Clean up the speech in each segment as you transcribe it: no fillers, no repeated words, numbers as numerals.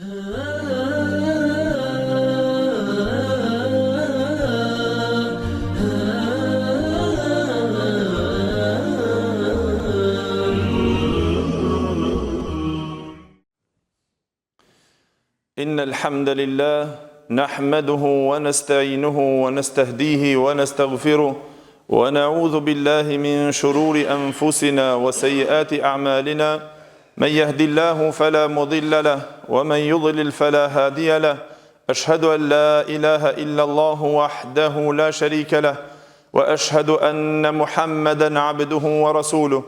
إن الحمد لله نحمده ونستعينه ونستهديه ونستغفره ونعوذ بالله من شرور أنفسنا وسيئات أعمالنا من يهد الله فلا مضل له ومن يضلل فلا هادي له أشهد أن لا إله إلا الله وحده لا شريك له وأشهد أن محمدا عبده ورسوله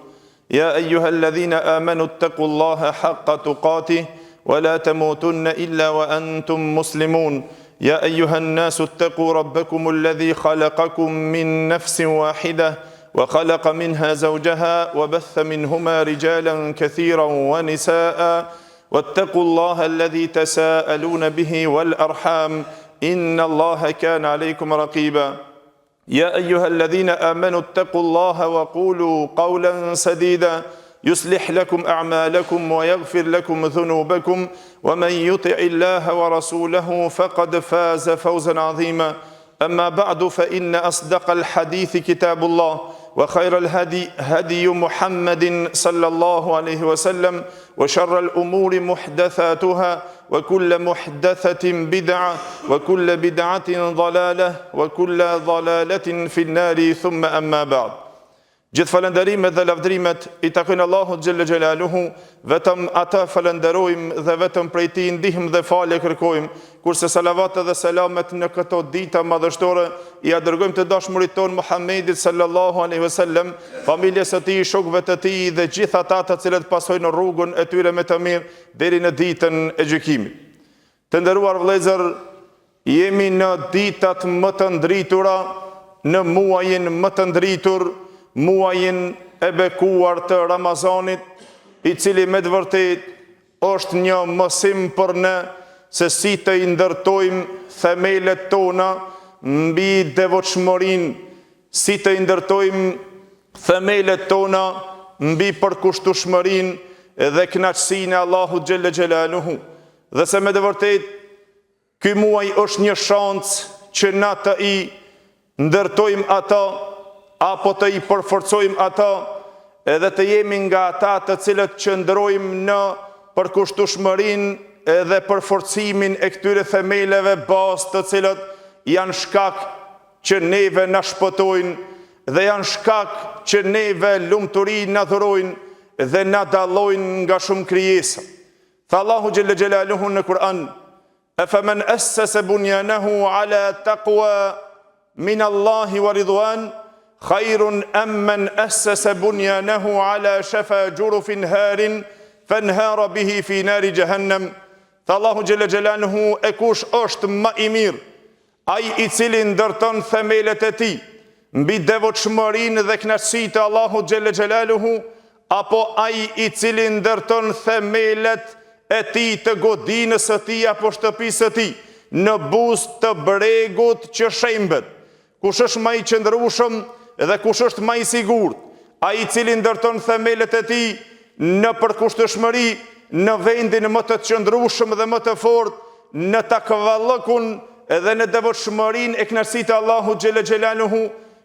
يا أيها الذين آمنوا اتقوا الله حق تقاته ولا تموتن إلا وأنتم مسلمون يا أيها الناس اتقوا ربكم الذي خلقكم من نفس واحدة وخلق منها زوجها وبث منهما رجالا كثيرا ونساء واتقوا الله الذي تساءلون به والأرحام إن الله كان عليكم رقيبا يا أيها الذين آمنوا اتقوا الله وقولوا قولا سديدا يصلح لكم أعمالكم ويغفر لكم ذنوبكم ومن يطع الله ورسوله فقد فاز فوزا عظيما أما بعد فإن أصدق الحديث كتاب الله وخير الهدي هدي محمد صلى الله عليه وسلم وشر الأمور محدثاتها وكل محدثة بدعة وكل بدعة ضلالة وكل ضلالة في النار ثم أما بعد Gjithë falënderimet dhe lavdrimet I takojnë Allahut xhelle xhelaluhu, vetëm ata falenderojmë dhe vetëm prej Tij ndihmë dhe falje kërkojmë, kurse salavat dhe selamet në këto dita madhështore I dërgojmë të dashurit ton Muhammedit sallallahu alaihi wasallam, familjes së tij, shokëve të tij dhe gjithë ata të cilët pasojnë rrugën e tyre me të mirë deri në ditën e gjykimit. Të nderuar vëllezër, jemi në ditat më të ndritura, në muajin më të ndritur, muajin e bekuar të Ramazanit, I cili me të vërtet është një mësim për ne se si të I ndërtojmë themelet tona mbi devotshmërinë, si të I ndërtojmë themelet tona mbi përkushtueshmërinë dhe kënaqësinë e Allahut xhelle xhelaluhu. Dhe se me të vërtet ky muaj është një shans që na të I ndërtojmë ata apo të I përforcojmë ata edhe të jemi nga ata të cilët qëndrojmë në përkushtueshmërinë edhe përforcimin e këtyre themeleve bazë të cilët janë shkak që neve na shpëtojnë dhe janë shkak që neve lumturi na dhurojnë dhe na dallojnë nga shumë krijesa. Tha Allahu xhelle xhelaluhu në Kur'an: "Afaman assasa bunyanahu ala taqwa min Allahi wa ridwan خير أم من أسس بنيانه على شفا جرف هار فانهار به في نار جهنم." Tha Allahu xhelle xhelaluhu, e kush është më I mirë, ai I cili ndërton themelet e tij mbi devotshmërinë dhe kënaqësitë e Allahut xhelle xhelaluhu, apo ai I cili ndërton themelet e tij të godinës së tij apo shtëpisë së tij në buzë të bregut që shembet. Kush është më I qëndrueshëm dhe kush është më I sigurt, ai I cili ndërton themelet e tij në përkushtueshmëri, në vendin më të qëndrueshëm dhe më të fortë, në takvallëkun dhe në devotshmërinë e kënaqësitë të Allahut xhelle xhelaluhu,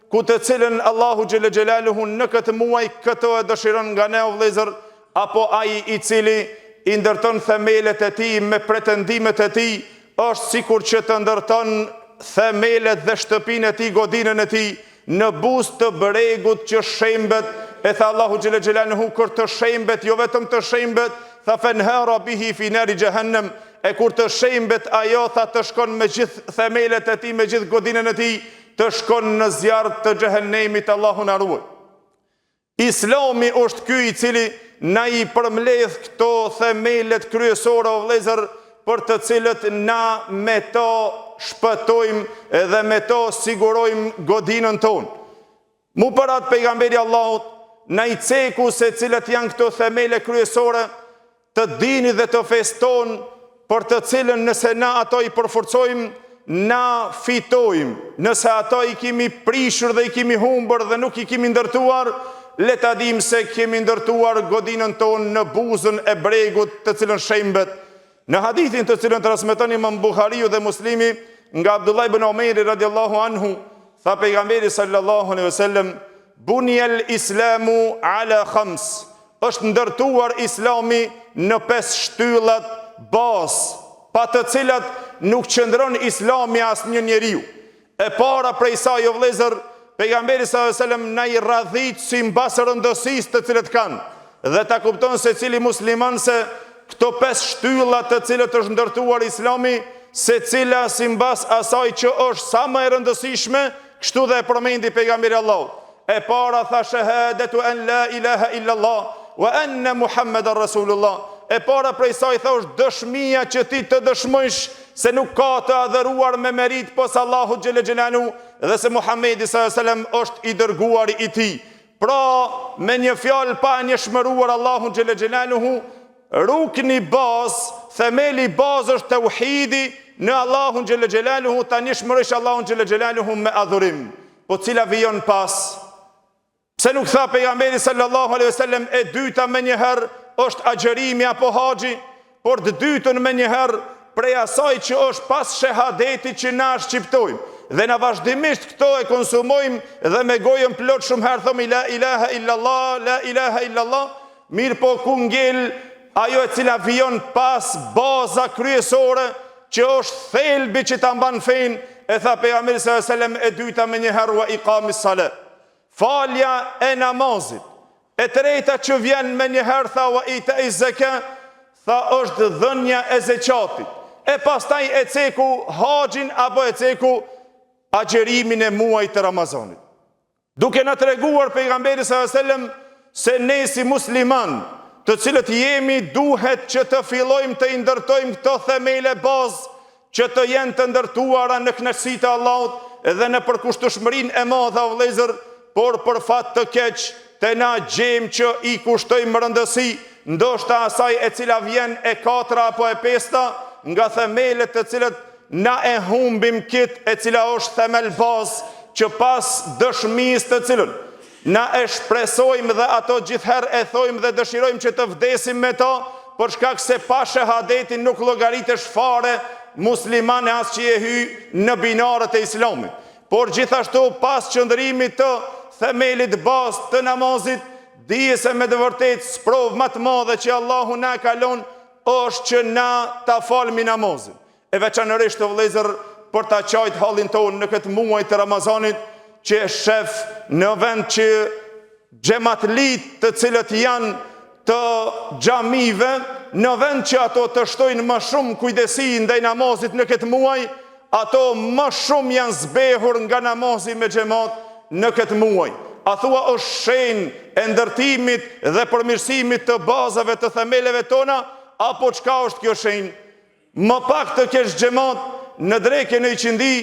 ku të cilën Allahu xhelle xhelaluhu në këtë muaj këto e dëshiron nga ne o vëllezër, apo ai I cili I ndërton themelet e tij me pretendimet e tij, është sikur që të ndërton themelet dhe shtëpinë e tij, godinën e tij në buzë të bregut që shembet. E tha Allahu xhelle xhelaluhu, kur të shembet, jo vetëm të shembet, tha fanhara bihi fi nari jahannam, e kur të shembet ajo, tha të shkon me gjithë themelet e tij, me gjithë godinën e tij, të shkon në zjarr të xhehenemit, Allahu na ruaj. Islami është ky I cili na I përmbledh këto themelet kryesore o vëllezër, për të cilët na me to shpëtojmë edhe me to sigurojmë godinën tonë. Mu parat pejgamberi Allahut na I ceku se cilët janë këto themele kryesore të dini dhe të feston, për të cilën nëse na ato I përforcojmë, na fitojmë. Nëse ato I kemi prishur dhe I kemi humbër dhe nuk I kemi ndërtuar, le ta dim se kemi ndërtuar godinën tonë në buzën e bregut të cilën shembet. Në hadithin të cilën transmeton Imam Buhariu dhe Muslimi nga Abdullah ibn Omeri radiallahu anhu, tha pejgamberi sallallahu alaihi wasallam, buniyal islamu ala khams, është ndërtuar Islami në 5 shtyllat bazë, pa të cilat nuk qëndron Islami asnjë njeriu. E para prej saj, o vëllezër, pejgamberi sallallahu alaihi wasallam na i radhit si mbas rëndësisë të cilët kanë, dhe ta kupton se cili musliman se këto 5 shtylla të cilët është ndërtuar Islami, se cila si mbas asaj që është sa më e rëndësishme, kështu dhe e përmendi pejgamberi Allahut. E para tha shahadetu an la ilaha illallah wa anna Muhammadan Rasulullah. E para prej saj tha është dëshmia që ti të dëshmojsh se nuk ka të adhuruar me merit pos Allahu xhelle xhelalu dhe se Muhamedi sallallahu alaihi wasallam është i dërguari i tij. Pra, me një fjalë pa njëshmëruar Allahu xhelle xhelalu, rukni bazë, themeli bazë është tauhidi në Allahun xhelle xhelaluhu, ta njëshmërosh Allahun xhelle xhelaluhu me adhurim. Po cila vijon pas? Pse nuk tha pejgamberi sallallahu alaihi wasallam e dyta me njëherë është agjerimi apo haxhi, por të dytën me njëherë prej asaj që është pas shahadetit që na shqiptojmë. Dhe na vazhdimisht këto e konsumojmë dhe me gojën plot shumë herë thomi la ilaha illallah, la ilaha illallah, mirë po ku ngel ajo e cila vijon pas baza kryesore që është thelbi që ta mban fen, e tha pejgamberi sallallahu alaihi wasallam e dyta me njëherë wa iqamis salat, falja e namazit. E treta që vjen me njëherë tha wa ita'iz zakat, tha është dhënia e zeqatit. E pastaj e ceku haxhin apo e ceku agjerimin e muajit të Ramazanit. Duke na treguar pejgamberi sallallahu alaihi wasallam se ne si musliman, të cilët jemi, duhet që të fillojmë të ndërtojmë këto themele bazë që të jenë të ndërtuara në kënaqësitë e Allahut dhe në përkushtueshmërinë e madhe o vëllezër, por për fat të keq te na gjejmë që i kushtojmë rëndësi, ndoshta asaj e cila vjen e 4 apo e 5 nga themelet të cilët na e humbim kit, e cila është themel bazë që pas dëshmisë të cilën na e shpresojmë dhe ato gjithherë e thojmë dhe dëshirojmë që të vdesim me ta, për shkak se pa shahadetin nuk llogaritesh fare muslimane as që e hy në binarët e Islamit. Por gjithashtu pas qëndrimit të themelit bazë të namazit, dije se me të vërtetë sprovë më të madhe që Allahu na kalon është që na ta falmi namazin. E veçanërisht të vëllezër për ta qajtë hallin tonë në këtë muaj të Ramazanit, që e shef në vend që xhamatlit të cilët janë të xhamive, në vend që ato të shtojnë më shumë kujdesi ndaj namazit në këtë muaj, ato më shumë janë zbehur nga namazi me xhamat në këtë muaj. A thua është shenjë e ndërtimit dhe përmirësimit të bazave të themeleve tona, apo çka është kjo shenjë? Më pak të kesh xhamat në drekën e qindi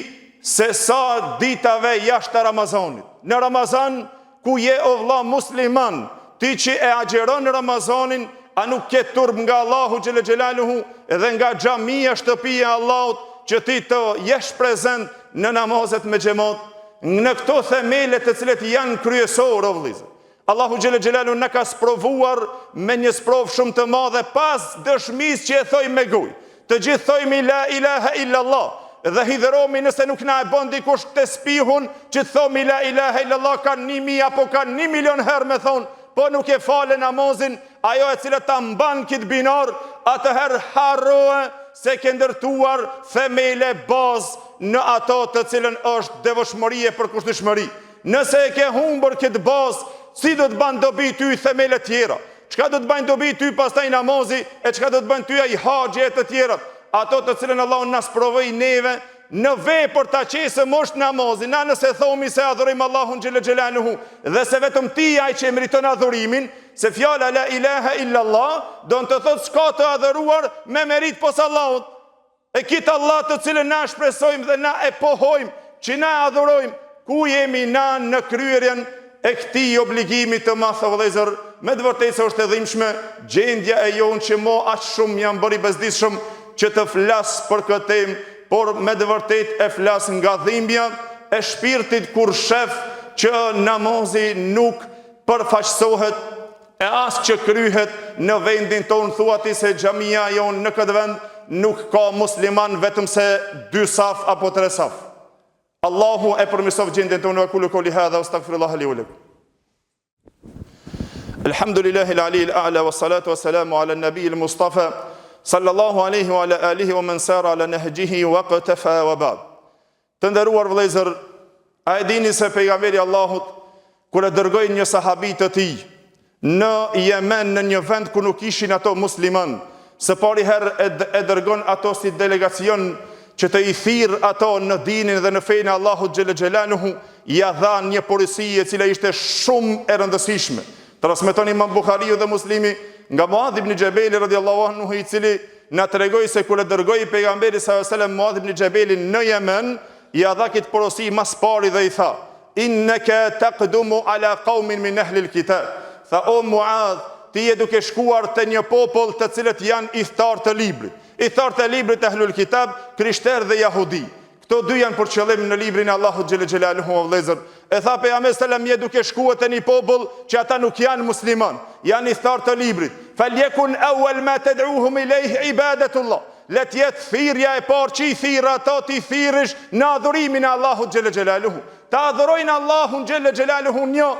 se sa ditave jashtë Ramazanit. Në Ramazan, ku je o vëlla musliman, ti që e agjeron Ramazanin, a nuk ke turp nga Allahu xhelle xhelaluhu dhe nga xhamia shtëpia e Allahut që ti të jesh prezent në namazet me xhamat, në këto themele të cilet janë kryesorë o vëllezër. Allahu xhelle xhelaluhu na ka sprovuar me një sprovë shumë të madhe pas dëshmisë që e thoj me gojë. Të gjithë thojmë la ilaha illallah dhe hidhëromi nëse nuk na e bën dikush të spihun që të thomi la ilaha illallah kanë 1000 apo kanë 1 milion herë me thonë, po nuk e fale namazin, ajo e cila ta mban këtë binar, atëherë harroe se ke ndërtuar themele bazë në ato të cilën është devotshmëri e përkushtueshmëri. Nëse e ke humbur këtë bazë, si do të ban dobi ty themele tjera? Çka do të bëjnë dobi ty pastaj namazi, e çka do të bëjnë ty ai haxhi e të tjerat? Ato të cilën Allahu na sprovoi neve në vepër ta qesëm është namazi. Na nëse thomi se adhurojmë Allahun xhelle xhelaluhu dhe se vetëm ti ai që meriton adhurimin, se fjala la ilaha illallah do të thotë s'ka të adhuruar me merit pos Allahut. E kitë Allah të cilën na shpresojmë dhe na e pohojmë që na adhurojmë, ku jemi na në kryerjen e këtij obligimi të madh o vëllezër? Me të vërtetë është e dhimbshme gjendja e jonë që mo aq shumë jam bërë i bezdisshëm që të flas për këtë temë, por me të vërtetë e flas nga dhimbja e shpirtit kur shef që namazi nuk përfaqësohet e as që kryhet në vendin tonë. Thuati se xhamia jonë në këtë vend nuk ka musliman vetëm se 2 saf apo 3 saf. Allahu e përmirësof gjendjen tonë. Aqulu qouli hadha wastaghfirullaha li wa lakum. Alhamdulillahi al-ali al-a'la was-salatu was-salamu ala an-nabiy al-mustafa sallallahu alaihi wa ala alihi wa man sara ala nahjihi wa qatafa wa ba'd. Të nderuar vëllezër, a e dini se pejgamberi Allahut kur e dërgoi një sahabi të tij në Yemen, në një vend ku nuk ishin ato musliman, së pari herë e dërgon ato si delegacion që të i thirr ato në dinin dhe në fenë Allahut xhel xelaluhu, ja dha një porisi e cila ishte shumë e rëndësishme. Transmeton Imam Buhariu dhe Muslimi nga Muadh ibn Jabeli radhiyallahu anhu, i cili na tregoi se kur e dërgoi pejgamberi sallallahu alajhi wasallam Muadh ibn Jabelin në Yemen, ja dha këtë porosi mas pari dhe i tha: innaka taqdumu ala qaumin min ahli al-kitab. Tha: o Muadh, ti je duke shkuar te një popull të cilët janë i thtar të librit. I thtar të librit ahlul kitab, krishterë dhe jahudi. Këto dy janë për qëllim në librin e Allahut xhel xelaluhu o vëllezër. E tha pejgamberi sallallahu alajhi wasallam, je duke shkuar te një popull që ata nuk janë musliman, janë i thtar të librit. Falyakun awwal ma tad'uhum ilayhi ibadatullah. Let jetë thirrja e parë që i thirr ato, ti thirrësh në adhurimin e Allahut xhel xelaluhu. Ta adhurojnë Allahun xhel xelaluhu një,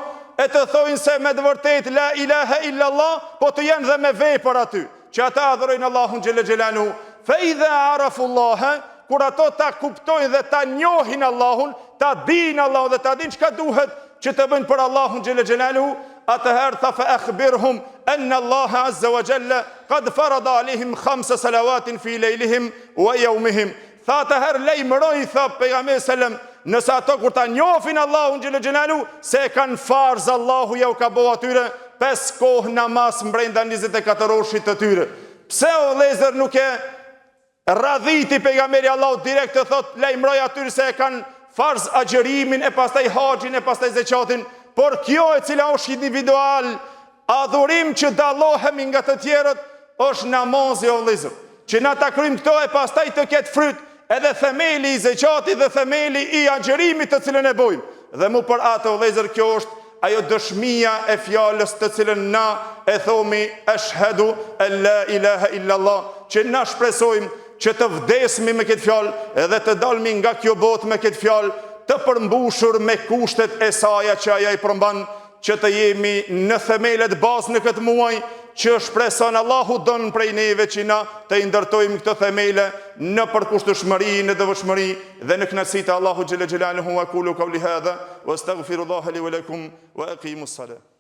e të thojnë se me të vërtet la ilaha illallah, po të janë dhe me vepër aty, që ata adhurojnë Allahun xhel xelaluhu. Fa idha arafullaha, kur ato ta kuptojnë dhe ta njohin Allahun, ta dinë Allahun dhe ta dinë çka duhet që të bëjnë për Allahun xhel xelaluhu, atëherë tha: fa akhbirhum anna Allah azza wa jalla qad farada alihim 5 salawatin fi lejlihim wa yawmihim. Tha atëherë lejmëroj, tha pejgamberi sallam, nëse ato kur ta njohin Allahun xhel xelaluhu, se kanë farz Allahu ja u ka bëu atyre 5 kohë namaz brenda 24 orëshit të tyre. Pse o vëllezër nuk e radhiti pejgamberi Allahu direkt të thot lajmëroj atyre se e kanë farz agjërimin e pastaj haxhin e pastaj zeqatin, por kjo e cila është individual, adhurim që dallohemi nga të tjerët, është namazi o vëllezër. Që na ta kryjmë këto e pastaj të ketë fryt edhe themeli i zeqatit dhe themeli i agjërimit të cilën e bojmë. Dhe mu për atë o vëllezër, kjo është ajo dëshmia e fjalës të cilën na e thomi ashhadu an la ilaha illallah, që na shpresojmë që të vdesmi me këtë fjalë edhe të dalmi nga kjo botë me këtë fjalë, të përmbushur me kushtet e saja që aja i përmban, që të jemi në themelet bazë në këtë muaj, që shpreson Allahu don prej neve që na të ndërtojmë këtë themele në përkushtshmëri, në devotshmëri dhe në kënaqësitë Allahu xhel xelaluhu. Aqulu qawli hadha wastaghfirullaha li wa lakum wa aqimus salat.